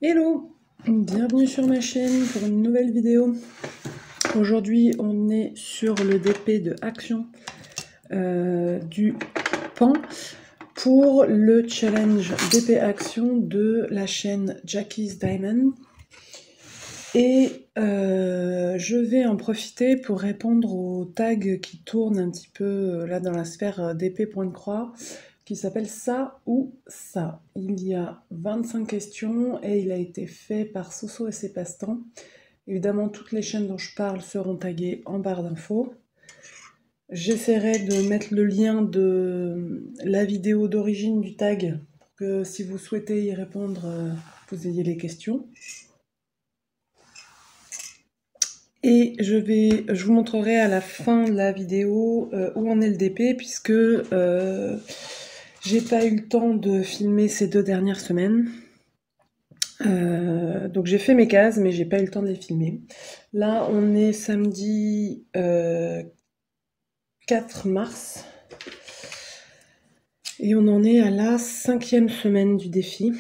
Hello, bienvenue sur ma chaîne pour une nouvelle vidéo. Aujourd'hui on est sur le DP de Action du Pan pour le challenge DP Action de la chaîne Jackie's Diamond. Et je vais en profiter pour répondre au tag qui tourne un petit peu là dans la sphère DP point de croix, qui s'appelle ça ou ça. Il y a 25 questions et il a été fait par Soso et ses passe-temps. Évidemment, toutes les chaînes dont je parle seront taguées en barre d'infos. J'essaierai de mettre le lien de la vidéo d'origine du tag pour que si vous souhaitez y répondre, vous ayez les questions. Et je vous montrerai à la fin de la vidéo où en est le DP, puisque j'ai pas eu le temps de filmer ces 2 dernières semaines. Donc j'ai fait mes cases, mais j'ai pas eu le temps de les filmer. Là, on est samedi 4 mars. Et on en est à la 5e semaine du défi.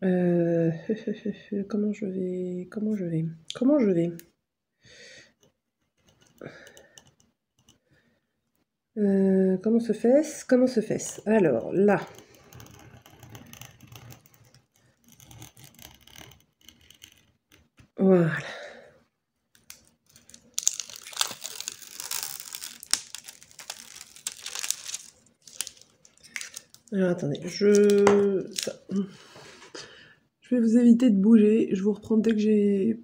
Comment je vais comment se fait-ce? Alors, là. Voilà. Alors, attendez, je vais vous éviter de bouger. Je vous reprends dès que j'ai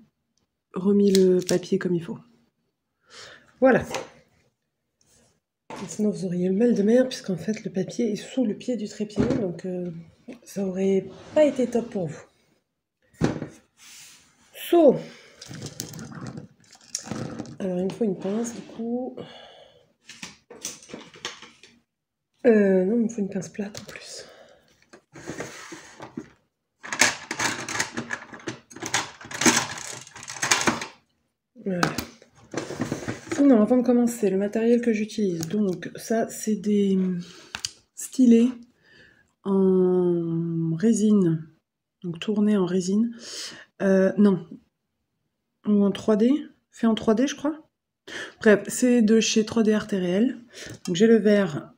remis le papier comme il faut. Voilà. Sinon, vous auriez le mal de mer, puisqu'en fait, le papier est sous le pied du trépied, donc ça aurait pas été top pour vous. So. Alors, il me faut une pince, du coup. Non, il me faut une pince plate en plus. Voilà. Sinon, avant de commencer, le matériel que j'utilise, donc ça, c'est des stylés en résine, donc tournés en résine. Non, ou en 3D, fait en 3D, je crois. Bref, c'est de chez 3D Art et Réel. Donc j'ai le vert,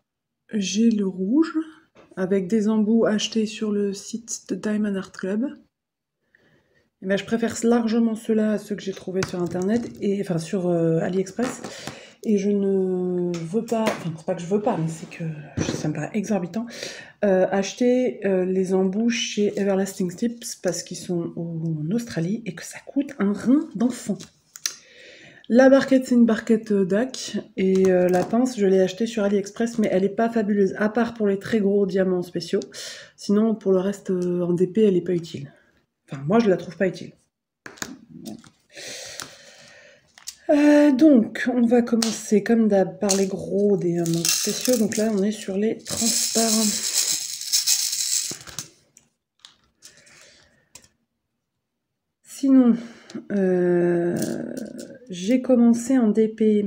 j'ai le rouge, avec des embouts achetés sur le site de Diamond Art Club. Et ben, je préfère largement ceux-là à ceux que j'ai trouvés sur internet, enfin sur AliExpress. Et je ne veux pas, enfin c'est pas que je veux pas, mais c'est que ça me paraît exorbitant, acheter les embouts chez Everlasting Tips parce qu'ils sont en Australie et que ça coûte un rein d'enfant. La barquette, c'est une barquette DAC, et la pince, je l'ai achetée sur AliExpress, mais elle n'est pas fabuleuse, à part pour les très gros diamants spéciaux. Sinon, pour le reste, en DP, elle n'est pas utile. Enfin, moi, je la trouve pas utile. Donc, on va commencer, comme d'hab, par les gros diamants spéciaux. Donc là, on est sur les transparents. Sinon, j'ai commencé en DP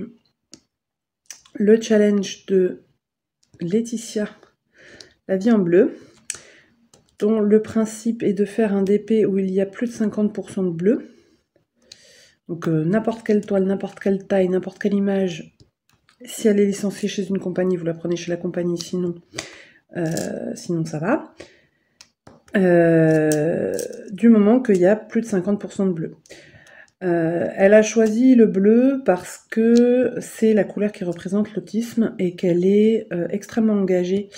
le challenge de Laetitia, la vie en bleu, dont le principe est de faire un DP où il y a plus de 50% de bleu. Donc n'importe quelle toile, n'importe quelle taille, n'importe quelle image, si elle est licenciée chez une compagnie, vous la prenez chez la compagnie, sinon ça va. Du moment qu'il y a plus de 50% de bleu. Elle a choisi le bleu parce que c'est la couleur qui représente l'autisme et qu'elle est extrêmement engagée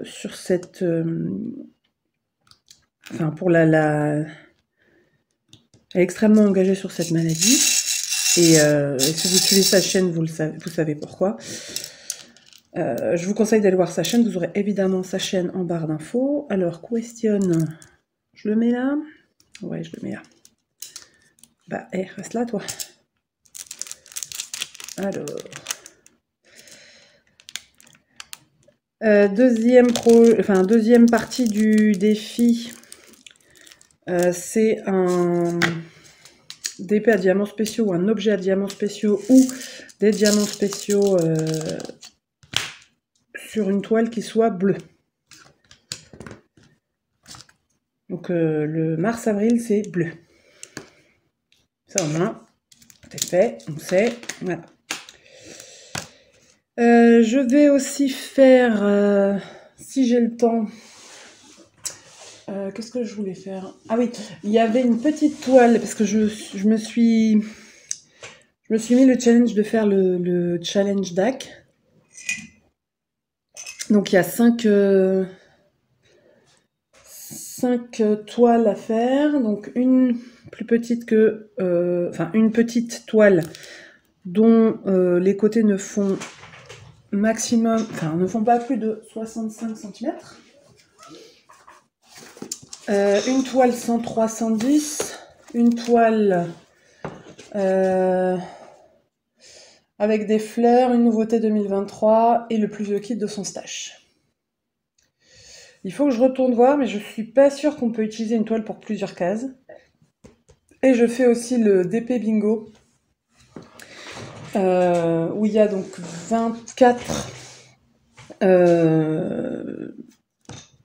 sur cette... enfin, pour elle est extrêmement engagée sur cette maladie. Et si vous suivez sa chaîne, vous savez pourquoi. Je vous conseille d'aller voir sa chaîne. Vous aurez évidemment sa chaîne en barre d'infos. Alors, question... Je le mets là? Ouais, je le mets là. Bah, reste là, toi. Alors... deuxième partie du défi, c'est un DP à diamants spéciaux ou un objet à diamants spéciaux ou des diamants spéciaux sur une toile qui soit bleue. Donc le mars-avril, c'est bleu. Ça au moins, c'est fait, on sait, voilà. Je vais aussi faire, si j'ai le temps, qu'est-ce que je voulais faire? Ah oui, il y avait une petite toile, parce que je me suis mis le challenge de faire le challenge DAC. Donc il y a 5 toiles à faire, donc une plus petite que... enfin, une petite toile dont les côtés ne font maximum... Enfin, ne font pas plus de 65 cm. Une toile 103-110, une toile avec des fleurs, une nouveauté 2023 et le plus vieux kit de son stash. Il faut que je retourne voir, mais je suis pas sûre qu'on peut utiliser une toile pour plusieurs cases. Et je fais aussi le DP Bingo, où il y a donc 24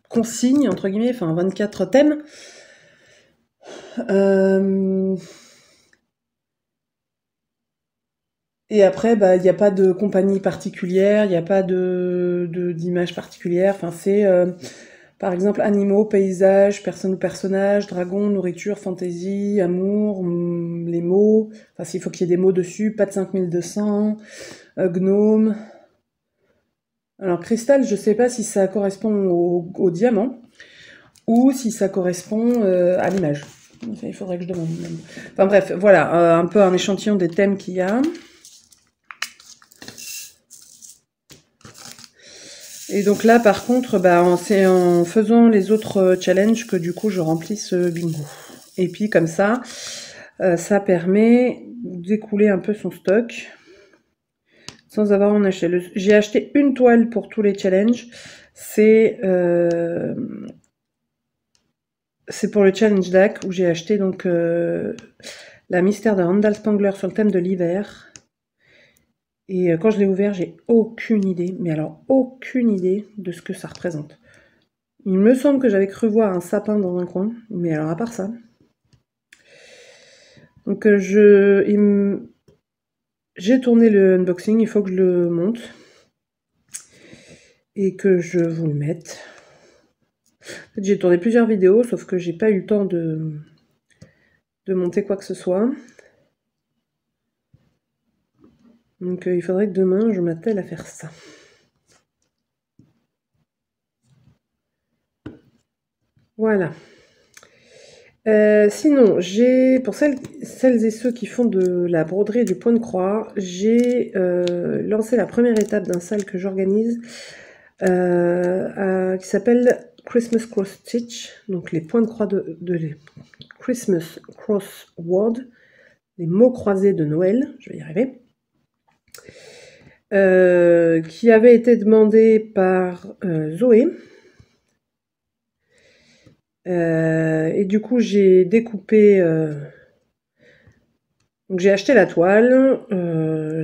consignes, entre guillemets, enfin 24 thèmes. Et après, bah, il n'y a pas de compagnie particulière, il n'y a pas d'image particulière. Enfin, c'est par exemple animaux, paysages, personnes ou personnages, dragons, nourriture, fantaisie, amour, les mots. Enfin, s'il faut qu'il y ait des mots dessus, pas de 5200, gnome. Alors, cristal, je sais pas si ça correspond au diamant ou si ça correspond à l'image. Il faudrait que je demande. Enfin bref, voilà, un peu un échantillon des thèmes qu'il y a. Et donc là, par contre, bah, c'est en faisant les autres challenges que du coup je remplis ce bingo. Et puis comme ça, ça permet d'écouler un peu son stock sans avoir à en acheter. J'ai acheté une toile pour tous les challenges. C'est pour le challenge DAC où j'ai acheté donc la mystère de Randall Spangler sur le thème de l'hiver. Et quand je l'ai ouvert, j'ai aucune idée, mais alors aucune idée de ce que ça représente. Il me semble que j'avais cru voir un sapin dans un coin, mais alors à part ça. Donc j'ai tourné le unboxing, il faut que je le monte. Et que je vous le mette. En fait, j'ai tourné plusieurs vidéos, sauf que j'ai pas eu le temps de monter quoi que ce soit. Donc il faudrait que demain je m'attelle à faire ça. Voilà. Sinon, pour celles et ceux qui font de la broderie et du point de croix, j'ai lancé la première étape d'un sale que j'organise qui s'appelle Christmas Cross Stitch, donc les points de croix les Christmas Cross Word, les mots croisés de Noël, je vais y arriver. Qui avait été demandé par Zoé. Et du coup, j'ai découpé... donc j'ai acheté la toile,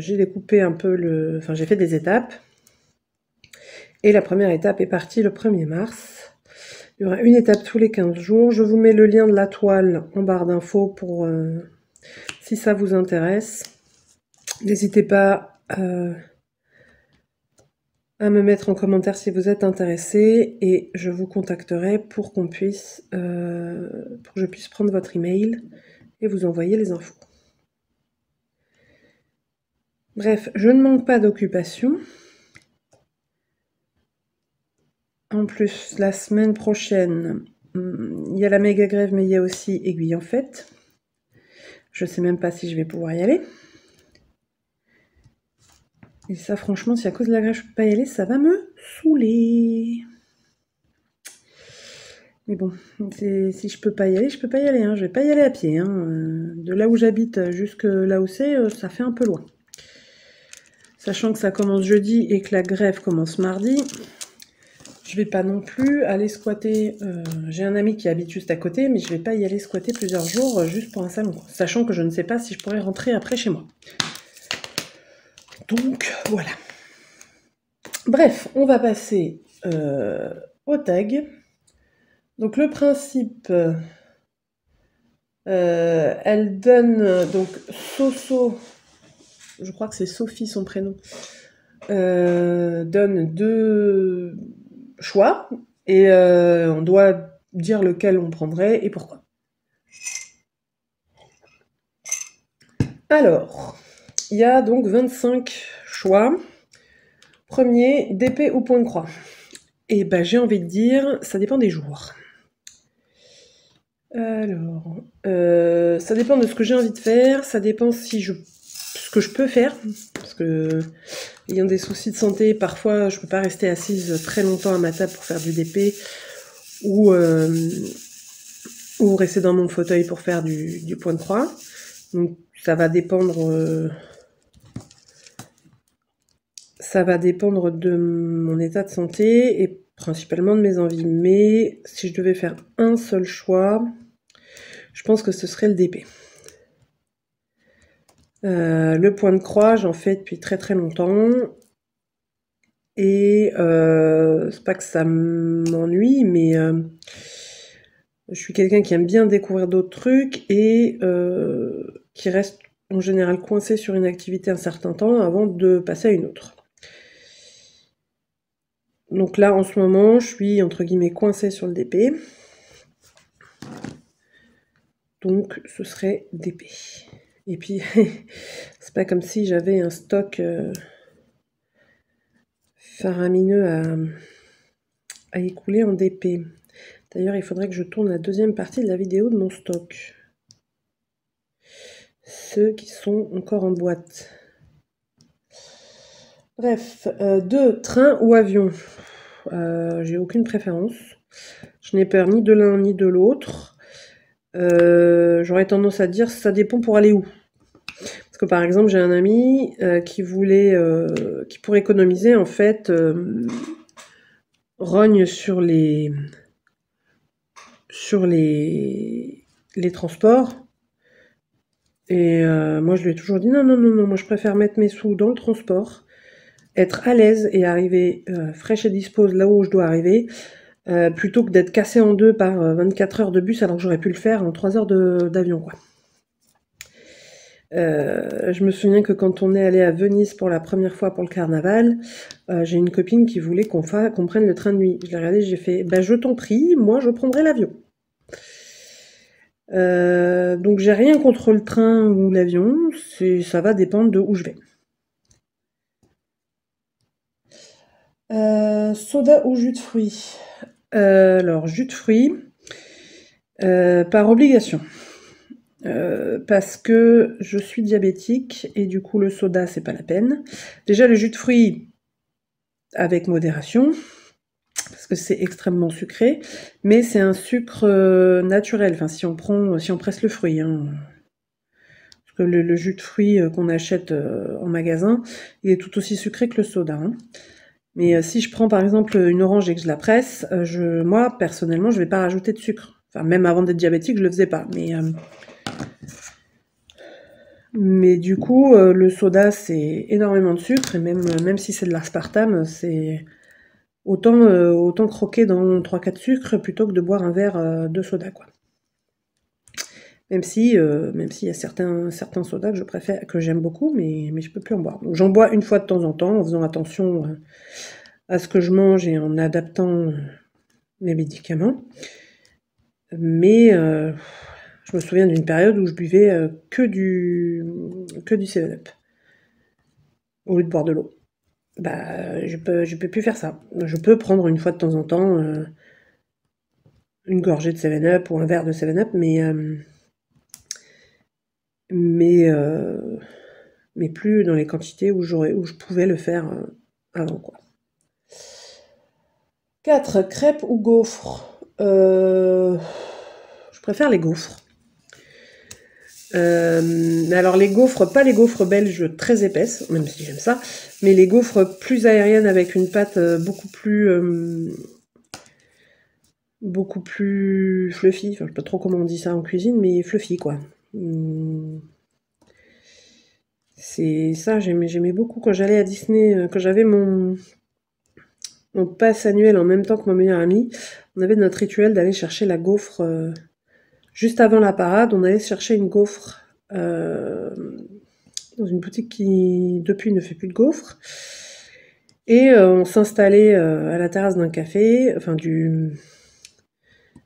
j'ai découpé un peu enfin j'ai fait des étapes. Et la première étape est partie le 1er mars. Il y aura une étape tous les 15 jours. Je vous mets le lien de la toile en barre d'infos pour si ça vous intéresse. N'hésitez pas à me mettre en commentaire si vous êtes intéressé et je vous contacterai pour pour que je puisse prendre votre email et vous envoyer les infos. Bref, je ne manque pas d'occupation. En plus, la semaine prochaine, il y a la méga grève, mais il y a aussi Aiguille en Fête. Je sais même pas si je vais pouvoir y aller. Et ça, franchement, si à cause de la grève, je peux pas y aller, ça va me saouler. Mais bon, si je peux pas y aller, je peux pas y aller. Hein. Je vais pas y aller à pied. Hein. De là où j'habite jusque là où c'est, ça fait un peu loin. Sachant que ça commence jeudi et que la grève commence mardi, je vais pas non plus aller squatter. J'ai un ami qui habite juste à côté, mais je vais pas y aller squatter plusieurs jours juste pour un salon. Sachant que je ne sais pas si je pourrais rentrer après chez moi. Donc voilà. Bref, on va passer au tag. Donc le principe, elle donne donc Soso, je crois que c'est Sophie son prénom, donne 2 choix et on doit dire lequel on prendrait et pourquoi. Alors, il y a donc 25 choix. Premier, d'épée ou point de croix. Et ben j'ai envie de dire, ça dépend des jours. Alors, ça dépend de ce que j'ai envie de faire, ça dépend ce que je peux faire, parce que ayant des soucis de santé, parfois je peux pas rester assise très longtemps à ma table pour faire du DP, ou rester dans mon fauteuil pour faire du point de croix. Donc ça va dépendre de mon état de santé et principalement de mes envies. Mais si je devais faire un seul choix, je pense que ce serait le DP. Le point de croix, j'en fais depuis très très longtemps. Et c'est pas que ça m'ennuie, mais je suis quelqu'un qui aime bien découvrir d'autres trucs et qui reste en général coincé sur une activité un certain temps avant de passer à une autre. Donc là, en ce moment, je suis entre guillemets coincée sur le DP. Donc ce serait DP. Et puis, c'est pas comme si j'avais un stock faramineux à écouler en DP. D'ailleurs, il faudrait que je tourne la deuxième partie de la vidéo de mon stock. Ceux qui sont encore en boîte. Bref, 2, train ou avion. J'ai aucune préférence. Je n'ai peur ni de l'un ni de l'autre. J'aurais tendance à dire ça dépend pour aller où. Parce que par exemple, j'ai un ami qui pour économiser en fait, rogne sur les transports. Et moi, je lui ai toujours dit non, moi je préfère mettre mes sous dans le transport, être à l'aise et arriver fraîche et dispose là où je dois arriver, plutôt que d'être cassé en deux par 24 heures de bus alors que j'aurais pu le faire en 3 heures d'avion, quoi. Je me souviens que quand on est allé à Venise pour la première fois pour le carnaval, j'ai une copine qui voulait qu'on prenne le train de nuit. Je l'ai regardé, j'ai fait bah, je t'en prie, moi je prendrai l'avion. Donc j'ai rien contre le train ou l'avion, ça va dépendre de où je vais. Soda ou jus de fruits? Alors jus de fruits, par obligation. Parce que je suis diabétique et du coup le soda c'est pas la peine. Déjà le jus de fruits avec modération, parce que c'est extrêmement sucré, mais c'est un sucre naturel, enfin si on presse le fruit, hein. Parce que le jus de fruits qu'on achète en magasin, il est tout aussi sucré que le soda, hein. Mais si je prends par exemple une orange et que je la presse, moi personnellement je vais pas rajouter de sucre. Enfin même avant d'être diabétique je le faisais pas, mais du coup le soda c'est énormément de sucre et même si c'est de l'aspartame, c'est autant croquer dans 3-4 sucres plutôt que de boire un verre de soda, quoi. Même si il y a certains sodas que je préfère, que j'aime beaucoup, mais je peux plus en boire. Donc j'en bois une fois de temps en temps, en faisant attention à ce que je mange et en adaptant mes médicaments. Mais je me souviens d'une période où je buvais que du 7-Up au lieu de boire de l'eau. Bah, je peux plus faire ça. Je peux prendre une fois de temps en temps une gorgée de 7-Up ou un verre de 7-Up, mais plus dans les quantités où je pouvais le faire avant, quoi. 4, crêpes ou gaufres? Je préfère les gaufres. Alors les gaufres, pas les gaufres belges très épaisses, même si j'aime ça, mais les gaufres plus aériennes avec une pâte beaucoup plus fluffy. Enfin, je sais pas trop comment on dit ça en cuisine, mais fluffy, quoi. C'est ça, j'aimais beaucoup quand j'allais à Disney, quand j'avais mon mon pass annuel en même temps que mon meilleur ami, on avait notre rituel d'aller chercher la gaufre juste avant la parade. On allait chercher une gaufre dans une boutique qui, depuis, ne fait plus de gaufres. Et on s'installait à la terrasse d'un café, enfin je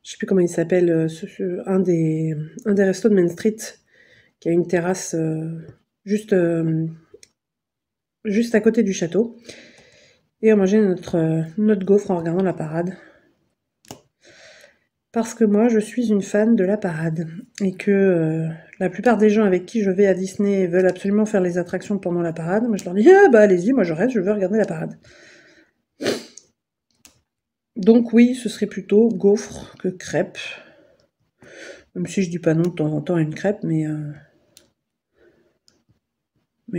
sais plus comment il s'appelle, un des restos de Main Street, qui a une terrasse juste à côté du château. Et on mangeait notre gaufre en regardant la parade. Parce que moi, je suis une fan de la parade. Et que la plupart des gens avec qui je vais à Disney veulent absolument faire les attractions pendant la parade. Moi, je leur dis, ah bah allez-y, moi je reste, je veux regarder la parade. Donc oui, ce serait plutôt gaufre que crêpe. Même si je dis pas non de temps en temps à une crêpe, mais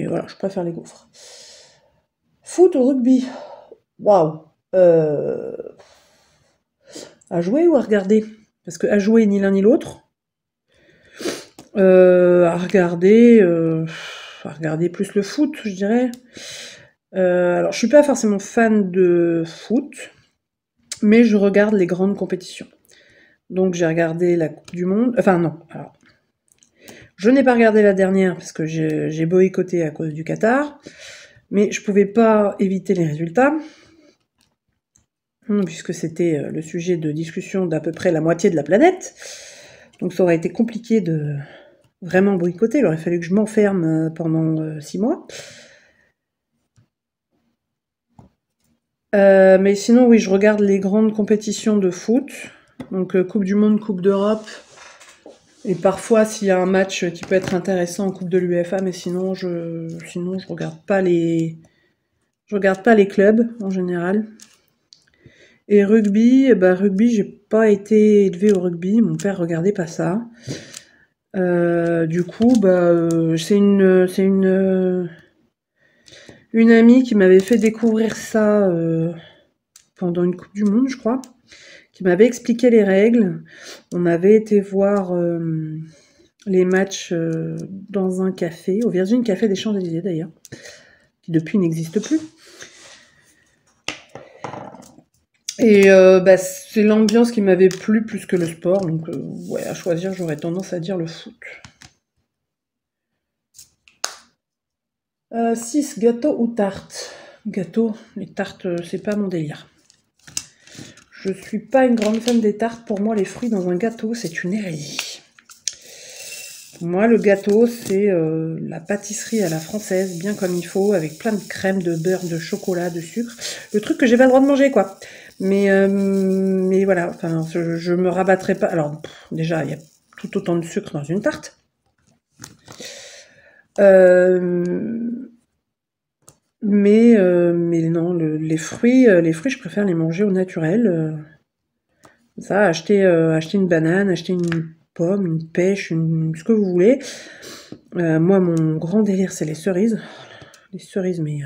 voilà, je préfère les gaufres. Foot ou rugby? Waouh! À jouer ou à regarder? Parce que à jouer, ni l'un ni l'autre. À regarder plus le foot, je dirais. Alors, je suis pas forcément fan de foot, mais je regarde les grandes compétitions. Donc, j'ai regardé la Coupe du Monde. Enfin, non. Alors, je n'ai pas regardé la dernière parce que j'ai boycotté à cause du Qatar, mais je pouvais pas éviter les résultats, puisque c'était le sujet de discussion d'à peu près la moitié de la planète. Donc, ça aurait été compliqué de vraiment boycotter. Il aurait fallu que je m'enferme pendant 6 mois. Mais sinon, oui, je regarde les grandes compétitions de foot. Donc, Coupe du Monde, Coupe d'Europe. Et parfois, s'il y a un match qui peut être intéressant en Coupe de l'UEFA, mais sinon, je regarde pas les clubs, en général. Et rugby, rugby, j'ai pas été élevée au rugby. Mon père regardait pas ça. Du coup, c'est une amie qui m'avait fait découvrir ça pendant une Coupe du Monde, je crois, qui m'avait expliqué les règles. On avait été voir les matchs dans un café, au Virgin Café des Champs-Élysées d'ailleurs, qui depuis n'existe plus. Et c'est l'ambiance qui m'avait plu plus que le sport, donc ouais, à choisir, j'aurais tendance à dire le foot. 6, gâteau ou tarte? Gâteau, les tartes, c'est pas mon délire. Je suis pas une grande fan des tartes. Pour moi, les fruits dans un gâteau, c'est une hérésie. Pour moi, le gâteau, c'est la pâtisserie à la française, bien comme il faut, avec plein de crème, de beurre, de chocolat, de sucre. Le truc que j'ai pas le droit de manger, quoi. Mais voilà, enfin, je me rabattrai pas. Alors, déjà, il y a tout autant de sucre dans une tarte. Mais non, les fruits, je préfère les manger au naturel. Ça, acheter une banane, acheter une pomme, une pêche, ce que vous voulez. Moi, mon grand délire, c'est les cerises. Les cerises, mais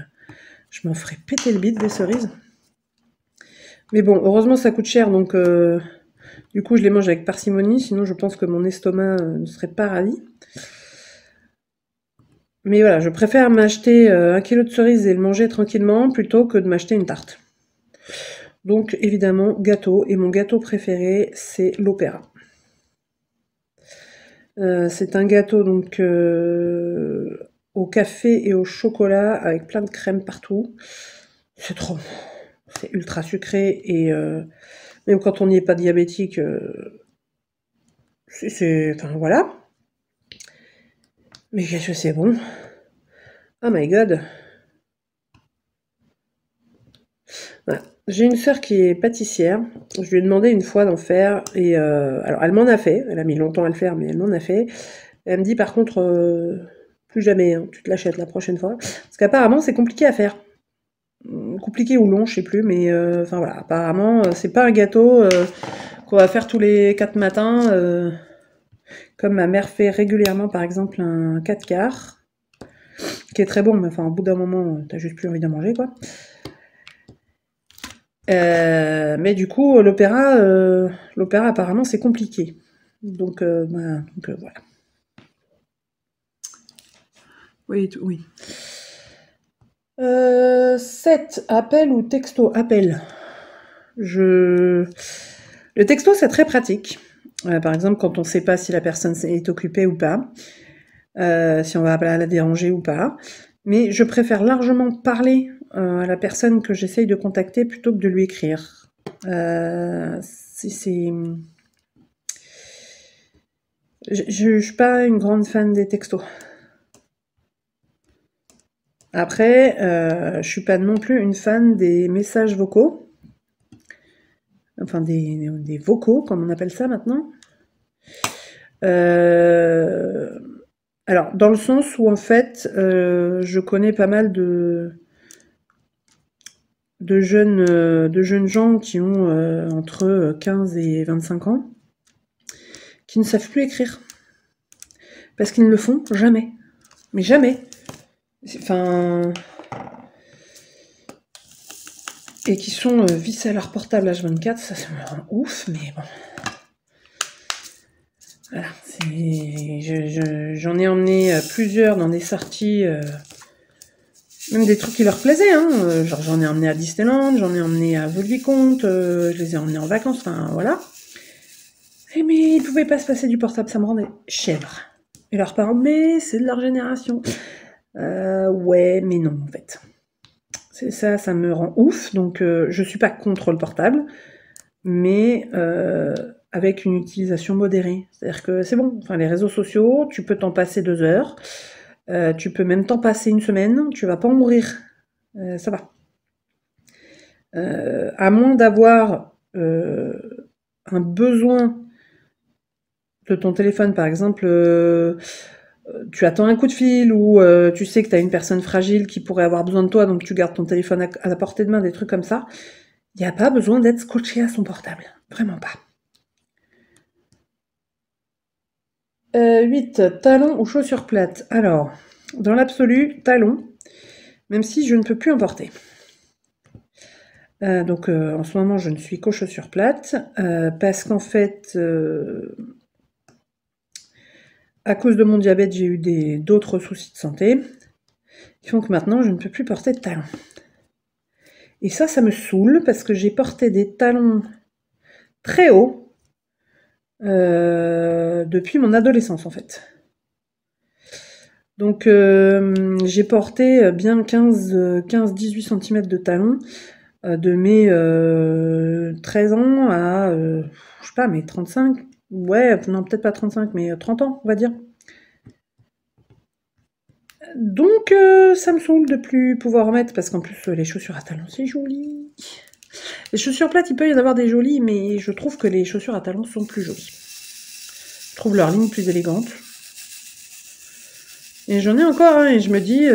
je m'en ferais péter le bide des cerises. Mais bon, heureusement, ça coûte cher, donc du coup, je les mange avec parcimonie. Sinon, je pense que mon estomac ne serait pas ravi. Mais voilà, je préfère m'acheter 1 kilo de cerises et le manger tranquillement plutôt que de m'acheter une tarte. Donc évidemment, gâteau. Et mon gâteau préféré, c'est l'opéra. C'est un gâteau donc au café et au chocolat avec plein de crème partout. C'est trop. C'est ultra sucré et même quand on n'y est pas diabétique, enfin voilà. Mais qu'est-ce que c'est bon. Oh my god. Voilà. J'ai une sœur qui est pâtissière. Je lui ai demandé une fois d'en faire. Et alors, elle m'en a fait. Elle a mis longtemps à le faire, mais elle m'en a fait. Elle me dit par contre, plus jamais, hein, tu te l'achètes la prochaine fois. Parce qu'apparemment, c'est compliqué à faire. Compliqué ou long, je sais plus. Mais enfin voilà, apparemment, c'est pas un gâteau qu'on va faire tous les 4 matins. Comme ma mère fait régulièrement, par exemple, un 4 quarts. Qui est très bon, mais enfin, au bout d'un moment, t'as juste plus envie d'en manger, quoi. Mais du coup, l'opéra apparemment c'est compliqué. Donc voilà. Oui, oui. 7, appel ou texto? Appel. Le texto, c'est très pratique. Par exemple, quand on ne sait pas si la personne est occupée ou pas, si on va la déranger ou pas. Mais je préfère largement parler à la personne que j'essaye de contacter plutôt que de lui écrire. Je suis pas une grande fan des textos. Après, je suis pas non plus une fan des messages vocaux. Enfin, des vocaux, comme on appelle ça maintenant. Alors, dans le sens où, en fait, je connais pas mal de jeunes gens qui ont entre 15 et 25 ans, qui ne savent plus écrire. Parce qu'ils ne le font jamais. Mais jamais. Enfin... Et qui sont vissés à leur portable H24, ça me rend ouf, mais bon. Voilà, j'en ai emmené plusieurs dans des sorties, même des trucs qui leur plaisaient, hein. Genre j'en ai emmené à Disneyland, j'en ai emmené à Vaux-le-Vicomte, je les ai emmenés en vacances, enfin voilà. Mais ils pouvaient pas se passer du portable, ça me rendait chèvre. Et leurs parents, mais c'est de leur génération. Ouais, mais non en fait. C'est ça, ça me rend ouf, donc je suis pas contre le portable, mais avec une utilisation modérée. C'est-à-dire que c'est bon, enfin les réseaux sociaux, tu peux t'en passer 2 heures, tu peux même t'en passer une semaine, tu vas pas en mourir. Ça va. À moins d'avoir un besoin de ton téléphone, par exemple, tu attends un coup de fil ou tu sais que tu as une personne fragile qui pourrait avoir besoin de toi, donc tu gardes ton téléphone à la portée de main, des trucs comme ça. Il n'y a pas besoin d'être scotché à son portable. Vraiment pas. 8. Talons ou chaussures plates. Alors, dans l'absolu, talons, même si je ne peux plus en porter. Donc en ce moment, je ne suis qu'aux chaussures plates, parce qu'en fait, à cause de mon diabète, j'ai eu d'autres soucis de santé, qui font que maintenant, je ne peux plus porter de talons. Et ça me saoule, parce que j'ai porté des talons très hauts depuis mon adolescence, en fait. Donc j'ai porté bien 15-18 cm de talons de mes 13 ans à, je sais pas, mes 35, ouais, non, peut-être pas 35, mais 30 ans, on va dire. Donc ça me saoule de plus pouvoir remettre, parce qu'en plus les chaussures à talons, c'est joli. Les chaussures plates, il peut y en avoir des jolies, mais je trouve que les chaussures à talons sont plus jolies. Je trouve leur ligne plus élégante. Et j'en ai encore, hein, et je me dis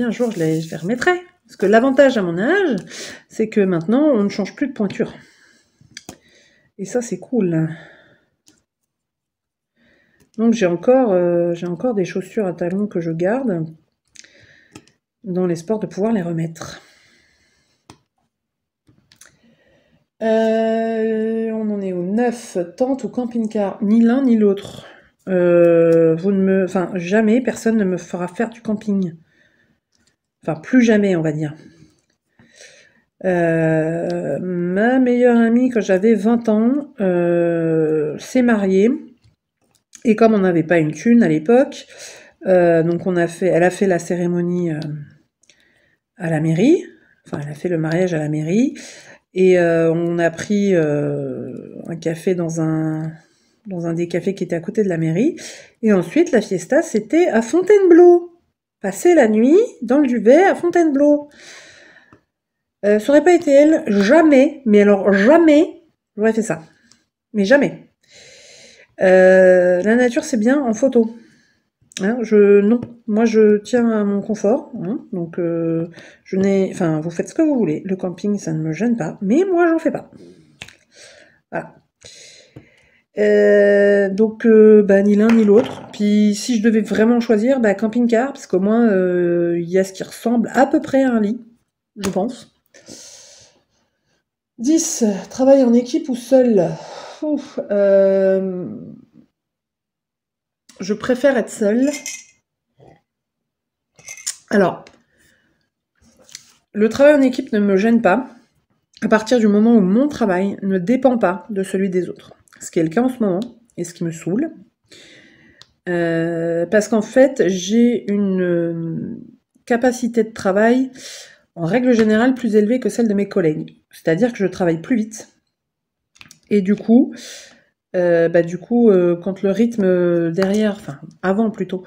un jour, je les remettrai. Parce que l'avantage à mon âge, c'est que maintenant, on ne change plus de pointure. Et ça, c'est cool. Donc j'ai encore des chaussures à talons que je garde, dans l'espoir de pouvoir les remettre. On en est au 9. Tente ou camping-car? Ni l'un ni l'autre. Jamais personne ne me fera faire du camping. Enfin, plus jamais, on va dire. Ma meilleure amie, quand j'avais 20 ans, s'est mariée. Et comme on n'avait pas une thune à l'époque, donc elle a fait la cérémonie à la mairie. Enfin, elle a fait le mariage à la mairie. Et on a pris un café dans un des cafés qui était à côté de la mairie. Et ensuite, la fiesta, c'était à Fontainebleau. Passer la nuit dans le duvet à Fontainebleau. Ça aurait pas été elle, jamais, mais alors jamais, j'aurais fait ça. Mais jamais. La nature, c'est bien en photo. Hein, non, moi je tiens à mon confort, hein, donc vous faites ce que vous voulez. Le camping, ça ne me gêne pas, mais moi j'en fais pas. Voilà. Donc ni l'un ni l'autre. Puis si je devais vraiment choisir, camping-car, parce qu'au moins il y a ce qui ressemble à peu près à un lit, je pense. 10. Travail en équipe ou seul? Je préfère être seule. Alors, Le travail en équipe ne me gêne pas, à partir du moment où mon travail ne dépend pas de celui des autres. Ce qui est le cas en ce moment, et ce qui me saoule. Parce qu'en fait, j'ai une capacité de travail, en règle générale, plus élevée que celle de mes collègues. C'est-à-dire que je travaille plus vite. Et du coup, quand le rythme derrière, enfin avant plutôt,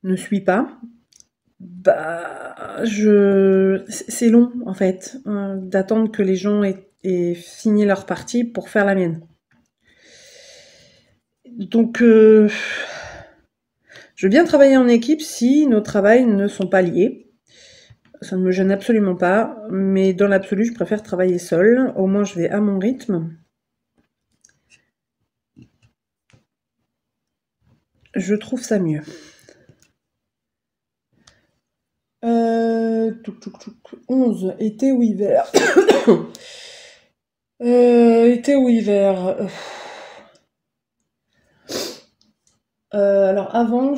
ne suit pas, c'est long en fait, d'attendre que les gens aient fini leur partie pour faire la mienne. Donc, je veux bien travailler en équipe si nos travails ne sont pas liés. Ça ne me gêne absolument pas, mais dans l'absolu, je préfère travailler seule. Au moins, je vais à mon rythme. Je trouve ça mieux. Touc, touc, touc. 11. Été ou hiver? Été ou hiver? Alors avant,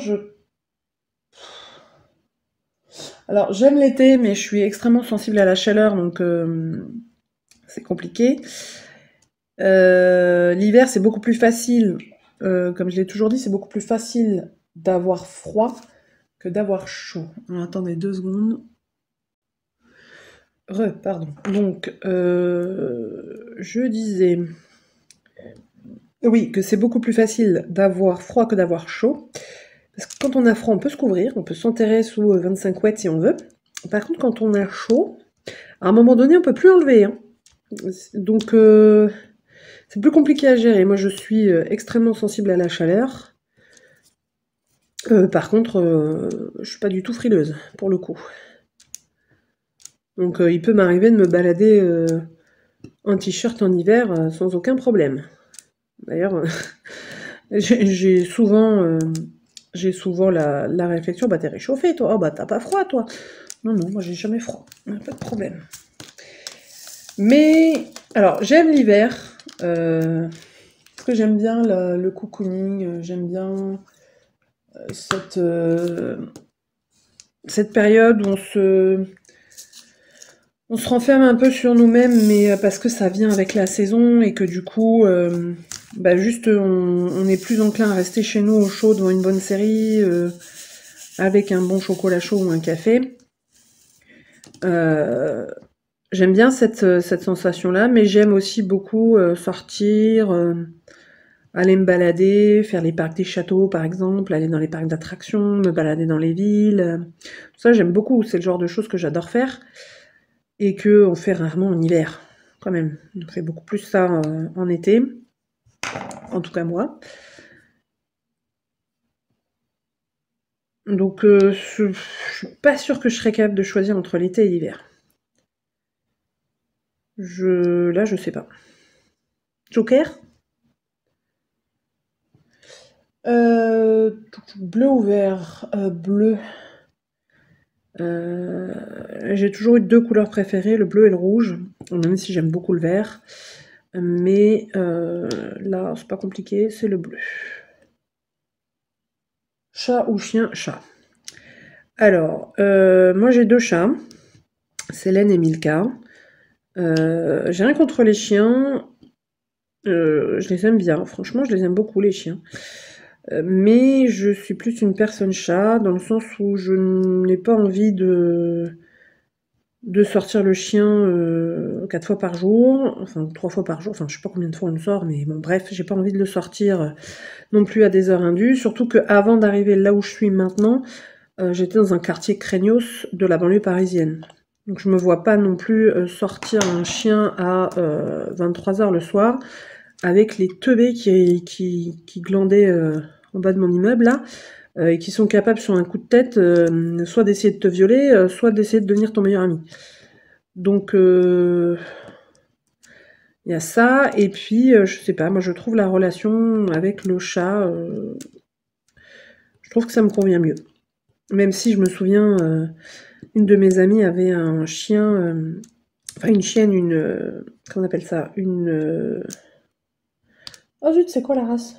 Alors j'aime l'été, mais je suis extrêmement sensible à la chaleur, donc c'est compliqué. L'hiver, c'est beaucoup plus facile. Comme je l'ai toujours dit, c'est beaucoup plus facile d'avoir froid que d'avoir chaud. Alors, attendez 2 secondes. Pardon. Donc, je disais... Oui, que c'est beaucoup plus facile d'avoir froid que d'avoir chaud. Parce que quand on a froid, on peut se couvrir, on peut s'enterrer sous 25 couettes si on veut. Par contre, quand on a chaud, à un moment donné, on peut plus enlever. Hein. Donc, c'est plus compliqué à gérer. Moi, je suis extrêmement sensible à la chaleur. Par contre, je suis pas du tout frileuse, pour le coup. Donc, il peut m'arriver de me balader en t-shirt en hiver sans aucun problème. D'ailleurs, j'ai souvent la réflexion, bah t'es réchauffé toi, oh bah t'as pas froid toi. Non, moi j'ai jamais froid, pas de problème. Mais, alors j'aime l'hiver, parce que j'aime bien le cocooning, j'aime bien cette période où on se renferme un peu sur nous-mêmes, mais parce que ça vient avec la saison et que du coup, juste on est plus enclin à rester chez nous au chaud devant une bonne série, avec un bon chocolat chaud ou un café. J'aime bien cette sensation-là, mais j'aime aussi beaucoup sortir, aller me balader, faire les parcs des châteaux par exemple, aller dans les parcs d'attractions, me balader dans les villes. Ça j'aime beaucoup, c'est le genre de choses que j'adore faire et que on fait rarement en hiver, quand même. On fait beaucoup plus ça en été, en tout cas moi. Donc je suis pas sûre que je serais capable de choisir entre l'été et l'hiver. Là, je sais pas. Joker? Bleu ou vert? Bleu. J'ai toujours eu 2 couleurs préférées, le bleu et le rouge, même si j'aime beaucoup le vert. Mais là, c'est pas compliqué, c'est le bleu. Chat ou chien? Chat. Alors, moi j'ai 2 chats, Célène et Milka. J'ai rien contre les chiens, je les aime bien, franchement je les aime beaucoup les chiens. Mais je suis plus une personne chat, dans le sens où je n'ai pas envie de sortir le chien 4 fois par jour, enfin 3 fois par jour, enfin je sais pas combien de fois on le sort, mais bon bref, j'ai pas envie de le sortir non plus à des heures indues, surtout qu'avant d'arriver là où je suis maintenant, j'étais dans un quartier craignos de la banlieue parisienne. Donc je me vois pas non plus sortir un chien à 23h le soir, avec les teubés qui glandaient en bas de mon immeuble là, et qui sont capables sur un coup de tête soit d'essayer de te violer, soit d'essayer de devenir ton meilleur ami. Donc il y a ça, et puis je sais pas, moi je trouve la relation avec le chat, je trouve que ça me convient mieux. Même si je me souviens, une de mes amies avait un chien, enfin une chienne, comment on appelle ça? Oh zut, c'est quoi la race?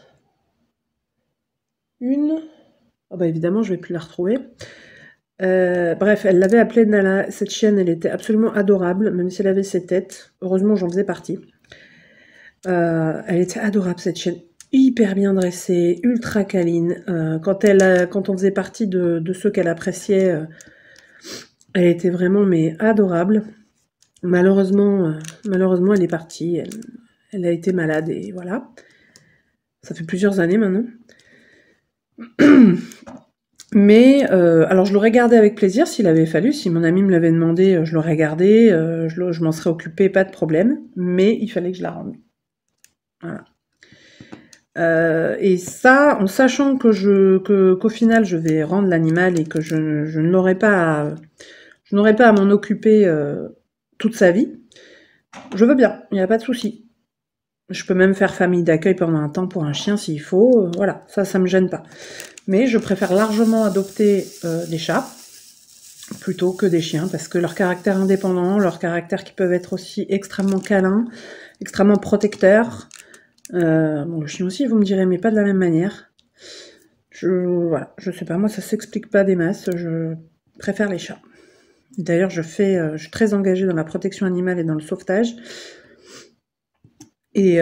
Oh bah évidemment, je vais plus la retrouver. Bref, elle l'avait appelée Nala. Cette chienne, elle était absolument adorable, même si elle avait ses têtes. Heureusement, j'en faisais partie. Elle était adorable, cette chienne. Hyper bien dressée, ultra câline. Quand on faisait partie de ceux qu'elle appréciait, elle était vraiment mais adorable. Malheureusement, elle est partie. Elle a été malade et voilà. Ça fait plusieurs années maintenant. Mais alors je l'aurais gardé avec plaisir s'il avait fallu. Si mon ami me l'avait demandé, je l'aurais gardé. Je m'en serais occupée, pas de problème. Mais il fallait que je la rende. Voilà. Et ça, en sachant qu'au final je vais rendre l'animal et que je n'aurai pas à m'en occuper toute sa vie, je veux bien, il n'y a pas de souci. Je peux même faire famille d'accueil pendant un temps pour un chien s'il faut, voilà, ça me gêne pas. Mais je préfère largement adopter des chats plutôt que des chiens, parce que leur caractère indépendant, leur caractère qui peuvent être aussi extrêmement câlins, extrêmement protecteurs. Bon, le chien aussi, vous me direz, mais pas de la même manière. Voilà, je sais pas, moi ça s'explique pas des masses, je préfère les chats. D'ailleurs, je suis très engagée dans la protection animale et dans le sauvetage. Et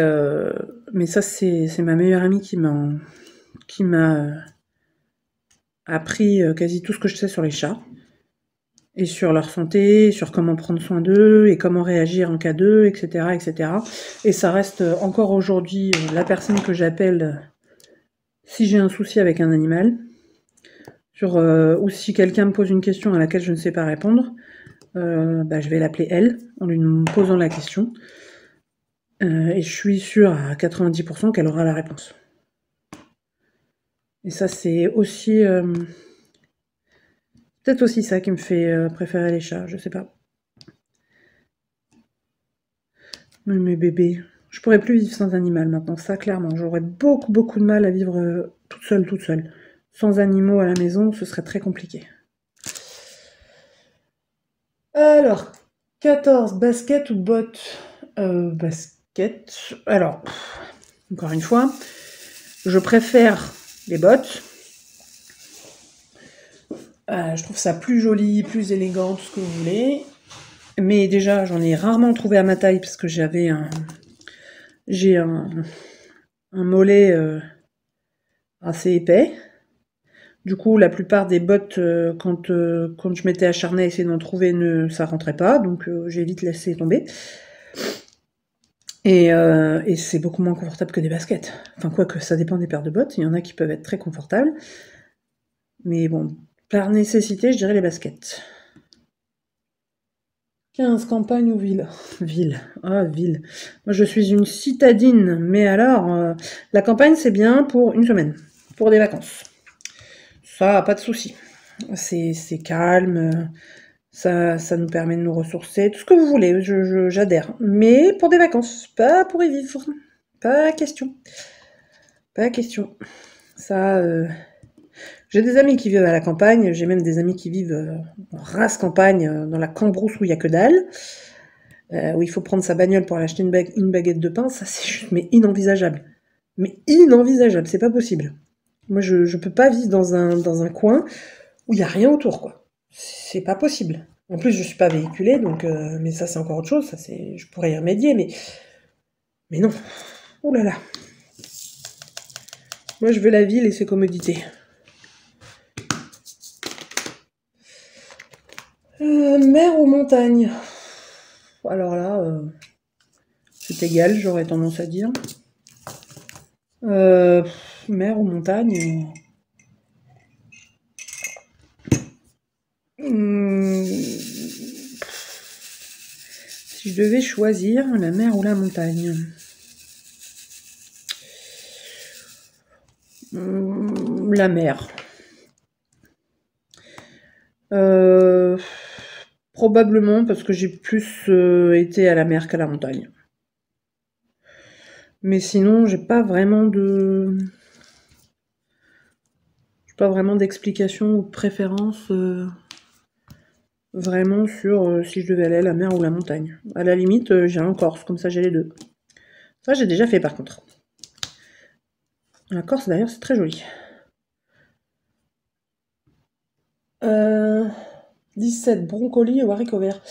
mais ça, c'est ma meilleure amie qui m'a appris quasi tout ce que je sais sur les chats. Et sur leur santé, sur comment prendre soin d'eux, et comment réagir en cas d'eux, etc., etc. Et ça reste encore aujourd'hui la personne que j'appelle si j'ai un souci avec un animal, ou si quelqu'un me pose une question à laquelle je ne sais pas répondre, je vais l'appeler elle, en lui posant la question. Et je suis sûre à 90% qu'elle aura la réponse. Et ça, c'est aussi... peut-être aussi ça qui me fait préférer les chats, je sais pas. Mais mes bébés, je pourrais plus vivre sans animal maintenant, ça clairement. J'aurais beaucoup, beaucoup de mal à vivre toute seule. Sans animaux à la maison, ce serait très compliqué. Alors, 14, basket ou bottes basket. Alors, encore une fois, je préfère les bottes. Je trouve ça plus joli, plus élégant, tout ce que vous voulez. Mais déjà, j'en ai rarement trouvé à ma taille parce que j'ai un mollet assez épais. Du coup, la plupart des bottes, quand je m'étais acharnée à essayer d'en trouver, ça rentrait pas, donc j'ai vite laissé tomber. Et c'est beaucoup moins confortable que des baskets. Enfin, quoique, ça dépend des paires de bottes. Il y en a qui peuvent être très confortables. Mais bon, par nécessité, je dirais les baskets. 15, campagne ou ville? Ville. Ah, ville. Moi, je suis une citadine. Mais alors, la campagne, c'est bien pour une semaine. Pour des vacances. Ça, pas de souci. C'est calme. Ça nous permet de nous ressourcer. Tout ce que vous voulez, j'adhère. Mais pour des vacances, pas pour y vivre. Pas question. Pas question. Ça... J'ai des amis qui vivent à la campagne, j'ai même des amis qui vivent en race campagne, dans la cambrousse où il n'y a que dalle, où il faut prendre sa bagnole pour aller acheter une baguette de pain, ça c'est juste mais inenvisageable. Mais inenvisageable, c'est pas possible. Moi je peux pas vivre dans un coin où il n'y a rien autour, quoi. C'est pas possible. En plus je suis pas véhiculée, donc mais ça c'est encore autre chose, je pourrais y remédier, mais non. Oh là là. Moi je veux la ville et ses commodités. Mer ou montagne? Alors là, c'est égal, j'aurais tendance à dire. Mer ou montagne? Si je devais choisir la mer ou la montagne? La mer. Probablement parce que j'ai plus été à la mer qu'à la montagne. Mais sinon, j'ai pas vraiment d'explication ou de préférence vraiment sur si je devais aller à la mer ou la montagne. À la limite, j'irai en Corse, comme ça j'ai les deux. Ça, j'ai déjà fait par contre. La Corse, d'ailleurs, c'est très joli. Euh, 17, brocoli ou haricots verts.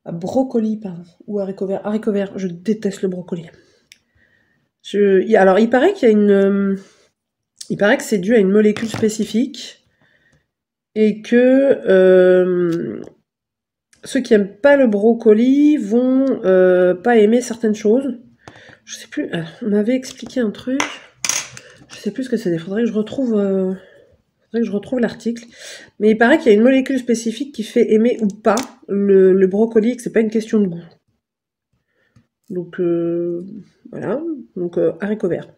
Ah, brocoli, pardon. Ou haricots verts. Haricots verts, je déteste le brocoli. Alors, il paraît qu'il y a il paraît que c'est dû à une molécule spécifique et que ceux qui aiment pas le brocoli vont pas aimer certaines choses. Je sais plus. On m'avait expliqué un truc. Je sais plus ce que c'est. Faudrait que je retrouve l'article. Mais il paraît qu'il y a une molécule spécifique qui fait aimer ou pas le brocoli et que c'est pas une question de goût. Donc voilà. Donc haricots verts.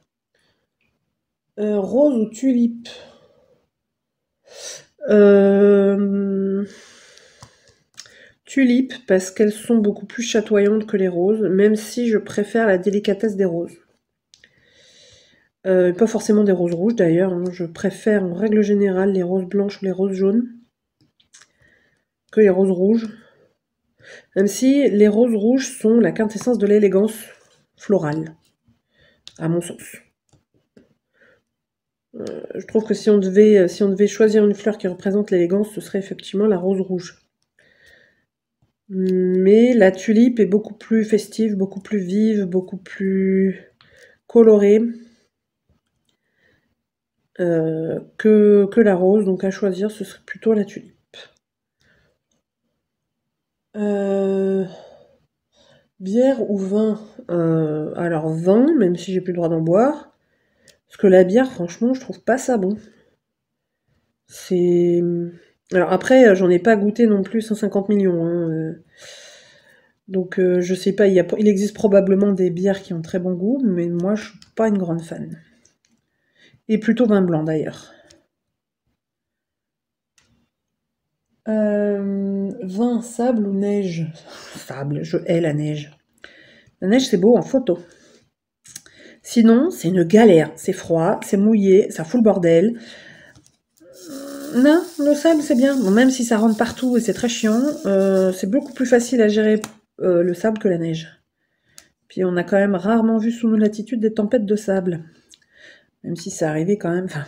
Rose ou tulipe. Tulipes parce qu'elles sont beaucoup plus chatoyantes que les roses, même si je préfère la délicatesse des roses. Pas forcément des roses rouges d'ailleurs, hein. Je préfère en règle générale les roses blanches ou les roses jaunes que les roses rouges. Même si les roses rouges sont la quintessence de l'élégance florale, à mon sens. Je trouve que si on devait choisir une fleur qui représente l'élégance, ce serait effectivement la rose rouge. Mais la tulipe est beaucoup plus festive, beaucoup plus vive, beaucoup plus colorée que la rose. Donc à choisir, ce serait plutôt la tulipe. Bière ou vin? Alors vin, même si j'ai plus le droit d'en boire. Parce que la bière, franchement, je trouve pas ça bon. C'est... Alors après, j'en ai pas goûté non plus 150 millions, hein, donc je sais pas, il existe probablement des bières qui ont très bon goût, mais moi je suis pas une grande fan. Et plutôt vin blanc d'ailleurs. Vin, sable ou neige? Sable, je hais la neige. La neige c'est beau en photo. Sinon, c'est une galère. C'est froid, c'est mouillé, ça fout le bordel. Non, le sable c'est bien. Bon, même si ça rentre partout et c'est très chiant, c'est beaucoup plus facile à gérer le sable que la neige. Puis on a quand même rarement vu sous nos latitudes des tempêtes de sable. Même si c'est arrivé quand même. Enfin,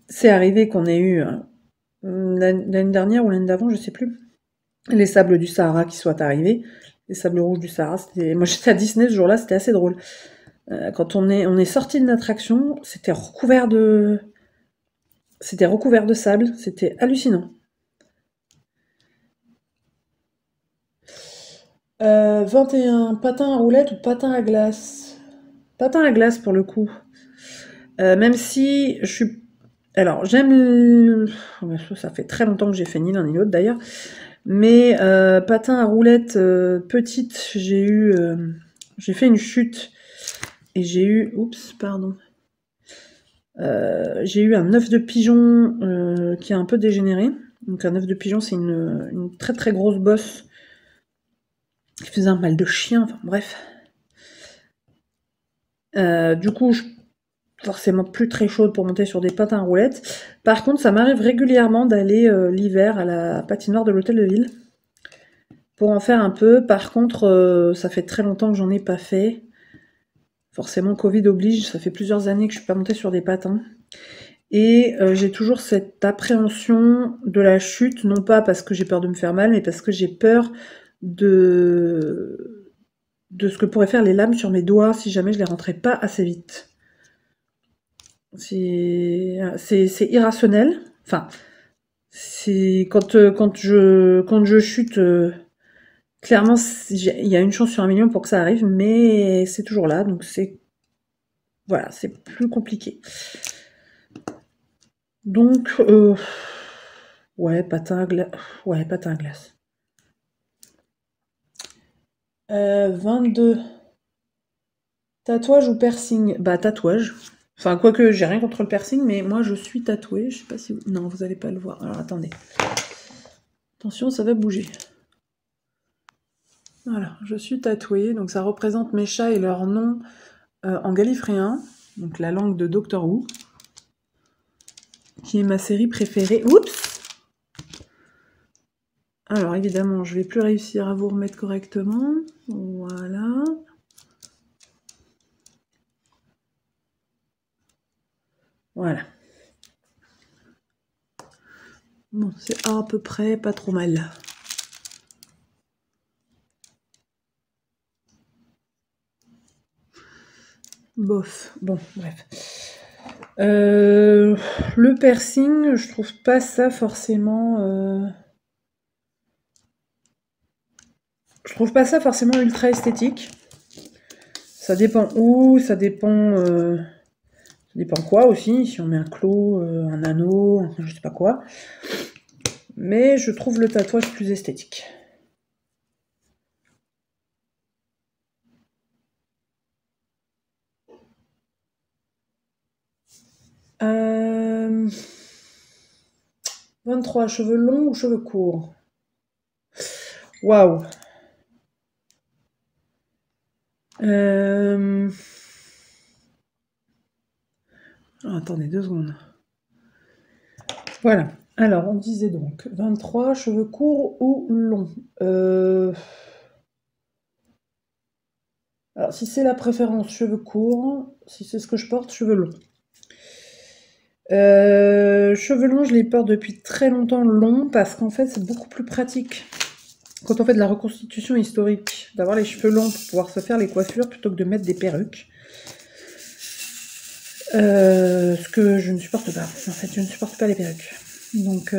c'est arrivé qu'on ait eu l'année dernière ou l'année d'avant, je sais plus, les sables du Sahara qui soient arrivés. Les sables rouges du Sahara, moi j'étais à Disney ce jour-là, c'était assez drôle. Quand on est sorti de l'attraction, c'était recouvert de sable, c'était hallucinant. 21, patin à roulettes ou patin à glace? Patin à glace pour le coup. Même si je suis... Alors, ça fait très longtemps que j'ai fait ni l'un ni l'autre d'ailleurs. Mais patin à roulettes petite, j'ai fait une chute. Et j'ai eu... Oups, pardon. J'ai eu un œuf de pigeon qui a un peu dégénéré. Donc un œuf de pigeon, c'est une très très grosse bosse qui faisait un mal de chien, enfin bref. Du coup, je suis forcément plus très chaude pour monter sur des patins à roulettes. Par contre, ça m'arrive régulièrement d'aller l'hiver à la patinoire de l'hôtel de ville pour en faire un peu. Par contre, ça fait très longtemps que j'en ai pas fait. Forcément, Covid oblige, ça fait plusieurs années que je suis pas montée sur des patins. Et j'ai toujours cette appréhension de la chute, non pas parce que j'ai peur de me faire mal, mais parce que j'ai peur de ce que pourraient faire les lames sur mes doigts si jamais je les rentrais pas assez vite. C'est irrationnel. Enfin, c'est quand je chute, clairement il y a une chance sur 1 million pour que ça arrive, mais c'est toujours là, donc voilà, c'est plus compliqué. Donc ouais, patin à glace. 22. Tatouage ou piercing? Bah tatouage. Enfin, quoique j'ai rien contre le piercing, mais moi je suis tatouée. Je sais pas si vous... Non, vous allez pas le voir. Alors attendez. Attention, ça va bouger. Voilà, je suis tatouée. Donc ça représente mes chats et leur nom en gallifréen. Donc la langue de Doctor Who. Qui est ma série préférée. Oups! Alors évidemment, je vais plus réussir à vous remettre correctement. Voilà. Voilà. Bon, c'est à peu près pas trop mal. Bof, bon, bref. Le piercing, je trouve pas ça forcément... Je trouve pas ça forcément ultra esthétique. Ça dépend où, ça dépend quoi aussi, si on met un clou, un anneau, je sais pas quoi. Mais je trouve le tatouage plus esthétique. Euh... 23, cheveux longs ou cheveux courts? Waouh. Euh... Oh, attendez 2 secondes. Voilà. Alors, on disait donc 23, cheveux courts ou longs. Alors, si c'est la préférence, cheveux courts. Si c'est ce que je porte, cheveux longs. Cheveux longs, je les porte depuis très longtemps longs parce qu'en fait, c'est beaucoup plus pratique quand on fait de la reconstitution historique d'avoir les cheveux longs pour pouvoir se faire les coiffures plutôt que de mettre des perruques. Ce que je ne supporte pas. En fait, je ne supporte pas les perruques. Donc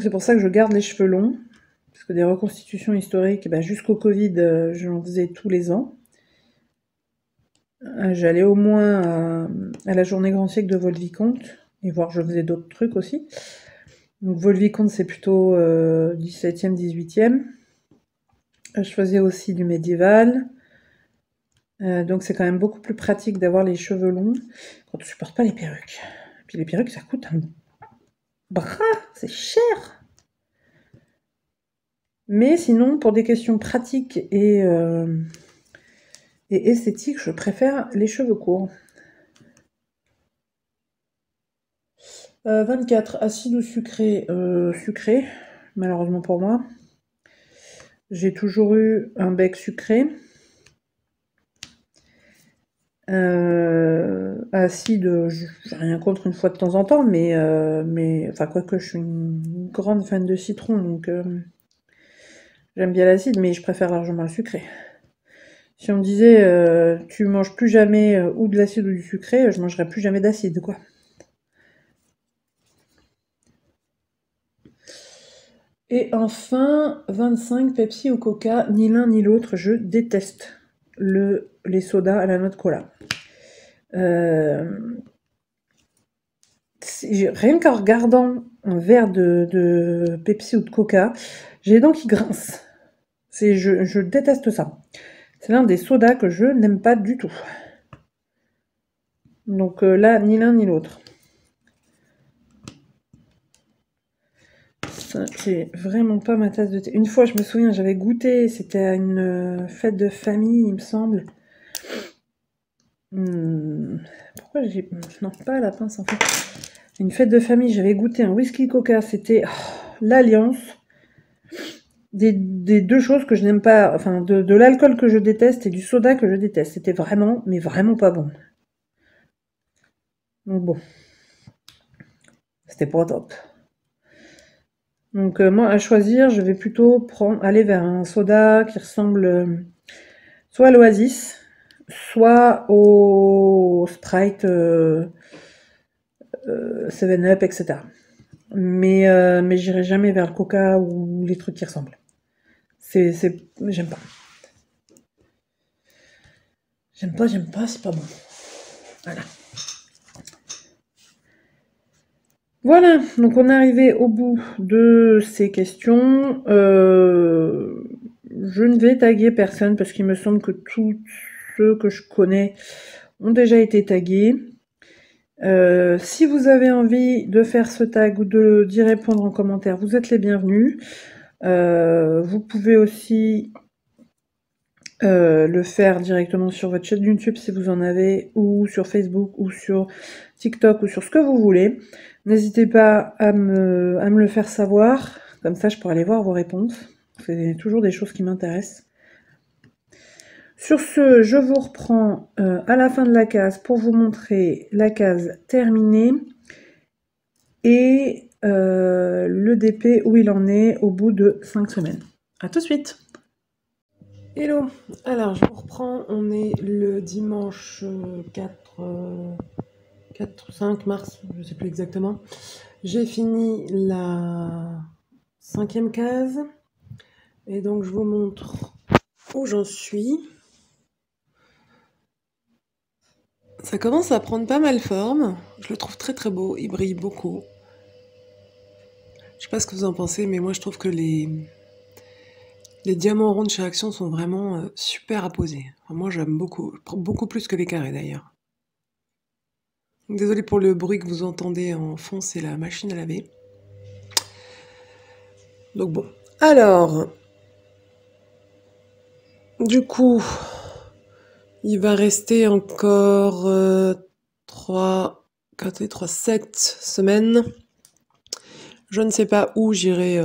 c'est pour ça que je garde les cheveux longs. Parce que des reconstitutions historiques, jusqu'au Covid, j'en faisais tous les ans. J'allais au moins à la journée grand siècle de Vaux-le-Vicomte, et voir je faisais d'autres trucs aussi. Donc Vaux-le-Vicomte, c'est plutôt 17e, 18e. Je faisais aussi du médiéval. Donc c'est quand même beaucoup plus pratique d'avoir les cheveux longs quand on supporte pas les perruques. Puis les perruques, ça coûte un bras, c'est cher. Mais sinon, pour des questions pratiques et esthétiques, je préfère les cheveux courts. 24, acide ou sucré? Sucré, malheureusement pour moi. J'ai toujours eu un bec sucré. Acide, j'ai rien contre une fois de temps en temps, mais enfin, quoique je suis une grande fan de citron, donc j'aime bien l'acide, mais je préfère largement le sucré. Si on me disait tu manges plus jamais ou de l'acide ou du sucré, je mangerais plus jamais d'acide, quoi. Et enfin, 25, Pepsi ou Coca, ni l'un ni l'autre, je déteste les sodas à la noix de cola. Rien qu'en regardant un verre de Pepsi ou de Coca, j'ai les dents qui grincent. Je déteste ça. C'est l'un des sodas que je n'aime pas du tout. Donc là, ni l'un ni l'autre. C'est vraiment pas ma tasse de thé. Une fois, je me souviens, j'avais goûté, c'était à une fête de famille, il me semble. Pourquoi j'ai... Non, pas à la pince en fait. Une fête de famille, j'avais goûté un whisky coca, c'était l'alliance des deux choses que je n'aime pas, enfin de l'alcool que je déteste et du soda que je déteste. C'était vraiment, mais vraiment pas bon. Donc bon, c'était pas top. Donc moi, à choisir, je vais plutôt aller vers un soda qui ressemble soit à l'Oasis, soit au Sprite, 7-Up, etc. Mais j'irai jamais vers le Coca ou les trucs qui ressemblent. J'aime pas. J'aime pas, c'est pas bon. Voilà. Voilà, donc on est arrivé au bout de ces questions. Je ne vais taguer personne parce qu'il me semble que tous ceux que je connais ont déjà été tagués. Si vous avez envie de faire ce tag ou d'y répondre en commentaire, vous êtes les bienvenus. Vous pouvez aussi le faire directement sur votre chaîne YouTube si vous en avez, ou sur Facebook, ou sur TikTok, ou sur ce que vous voulez. N'hésitez pas à me le faire savoir, comme ça je pourrai aller voir vos réponses. C'est toujours des choses qui m'intéressent. Sur ce, je vous reprends à la fin de la case pour vous montrer la case terminée et le DP où il en est au bout de 5 semaines. A tout de suite. Hello, alors je vous reprends, on est le dimanche 5 mars, je ne sais plus exactement. J'ai fini la 5e case et donc je vous montre où j'en suis. Ça commence à prendre pas mal forme, je le trouve très très beau, il brille beaucoup. Je sais pas ce que vous en pensez, mais moi je trouve que les diamants ronds de chez Action sont vraiment super à poser. Enfin, moi j'aime beaucoup plus que les carrés d'ailleurs. Désolée pour le bruit que vous entendez en fond, c'est la machine à laver. Donc bon. Alors, du coup, il va rester encore 7 semaines. Je ne sais pas où j'irai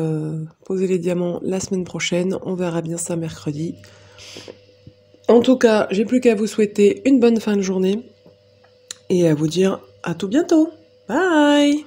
poser les diamants la semaine prochaine. On verra bien ça mercredi. En tout cas, j'ai plus qu'à vous souhaiter une bonne fin de journée et à vous dire à tout bientôt. Bye!